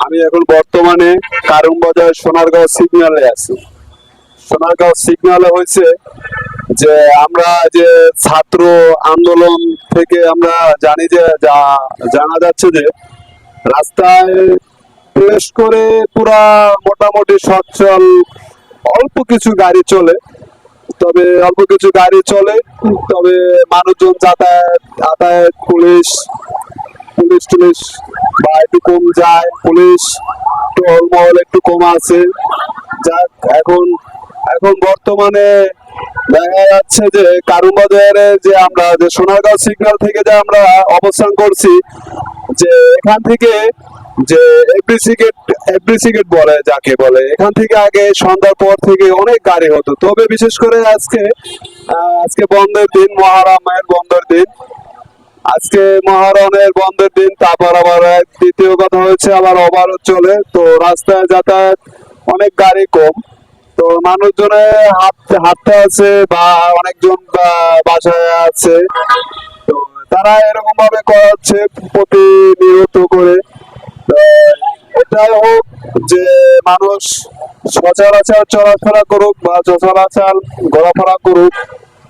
আমি এখন বর্তমানে কারণ বাজার সোনারগাঁও সিগন্যালে আছি। সোনারগাঁও সিগন্যালে হয়েছে যে আমরা যে ছাত্র আন্দোলন থেকে আমরা জানি যে জানা যাচ্ছে যে রাস্তায় প্রবেশ করে পুরা মোটামুটি সচ্ছল অল্প কিছু গাড়ি চলে, তবে অল্প কিছু গাড়ি চলে, তবে মানুষজন যাতায়াত যাতায়াত পুলিশ পুলিশ টুলিশ বা একটু কম যায়, পুলিশ টহল একটু কম আছে। যাক, এখন এখন বর্তমানে দেখা যাচ্ছে যে কারুবাজারে যে আমরা যে সোনারগাঁও সিগন্যাল থেকে যে আমরা অবস্থান করছি, যে এখান থেকে যে এফডিসি গেট বলে যাকে বলে, এখান থেকে আগে সন্ধ্যার পর থেকে অনেক গাড়ি হতো, তবে বিশেষ করে আজকে আজকে বন্ধের দিন, মহারামের বন্ধের দিন, আজকে মহারণের বন্ধের দিন। তারপর আবার দ্বিতীয় কথা হচ্ছে আবার অবরোধ চলে, তো রাস্তায় যাতায়াত অনেক গাড়ি কম, তো মানুষজনে হাঁটতে আছে বা অনেকজন বাসায় আছে, তো তারা এরকম ভাবে করাচ্ছে প্রতিনিয়ত করে। তো এটাই হোক যে মানুষ সচরাচর চলাফেরা করুক বা সচরাচর ঘোরাফেরা করুক,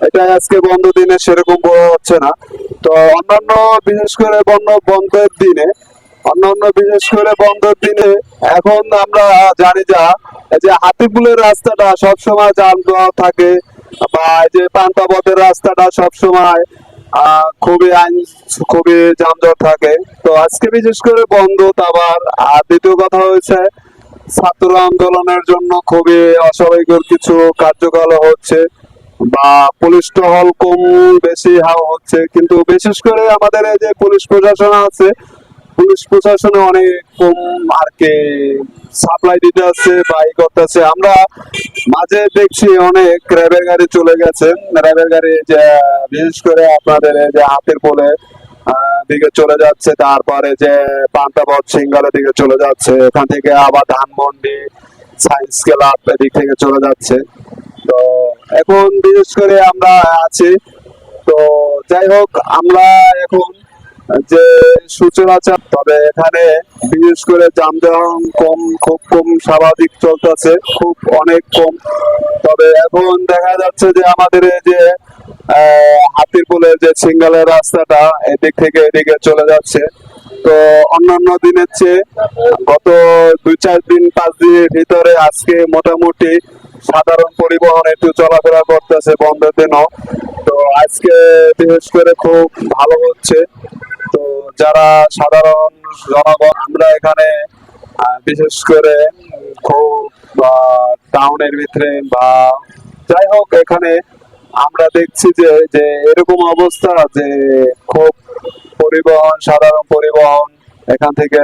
এটাই আজকে বন্ধ দিনে সেরকম বড় হচ্ছে না। তো অন্যান্য বিশেষ করে বন্ধের দিনে অন্যান্য বিশেষ করে বন্ধের দিনে এখন আমরা জানি যে হাতিপুলের রাস্তাটা সবসময় যানজট থাকে, বা এই যে পান্তাপথের রাস্তাটা সবসময় খুবই যানজট থাকে। তো আজকে বিশেষ করে বন্ধ। আবার আর দ্বিতীয় কথা হয়েছে ছাত্র আন্দোলনের জন্য খুবই অস্বাভাবিক কিছু কার্যকলাপ হচ্ছে, বা পুলিশ টহল কম বেশি হচ্ছে, কিন্তু বিশেষ করে আমাদের এই যে পুলিশ প্রশাসন আছে, পুলিশ প্রশাসনে অনেক কম আর কি সাপ্লাই দিতে আছে বা ই করতেছে। আমরা মাঝে দেখছি অনেক র্যাবের গাড়ি চলে গেছে, র্যাবের গাড়ি যে বিশেষ করে আপনাদের এই যে হাতের পোলে দিকে চলে যাচ্ছে, তারপরে যে পান্তাপথ সিঙ্গালের দিকে চলে যাচ্ছে, এখান থেকে আবার ধানমন্ডি সায়েন্স ক্লাব এদিক থেকে চলে যাচ্ছে। তো এখন বিশেষ করে আমরা আছি, তো যাই হোক, আমরা এখন যে সূচনাচার, তবে এখানে বিশেষ করে যানবাহন কম, খুব কম, স্বাভাবিক চলতেছে, খুব অনেক কম। তবে এখন দেখা যাচ্ছে যে আমাদের এই যে হাতিরপুলের যে সিঙ্গালের রাস্তাটা এদিক থেকে এদিকে চলে যাচ্ছে, তো অন্যান্য দিনের চেয়ে গত 2-4 দিন 5 দিনের ভিতরে আজকে মোটামুটি সাধারণ পরিবহন একটু চলাফেরা করতেছে বন্ধের দিনও। তো আজকে বিশেষ করে খুব ভালো হচ্ছে। তো যারা সাধারণ জনগণ আমরা এখানে বিশেষ করে খুব টাউনের ভিতরে বা যাই হোক, এখানে আমরা দেখছি যে যে এরকম অবস্থা যে খুব সাধারণ পরিবহন এখান থেকে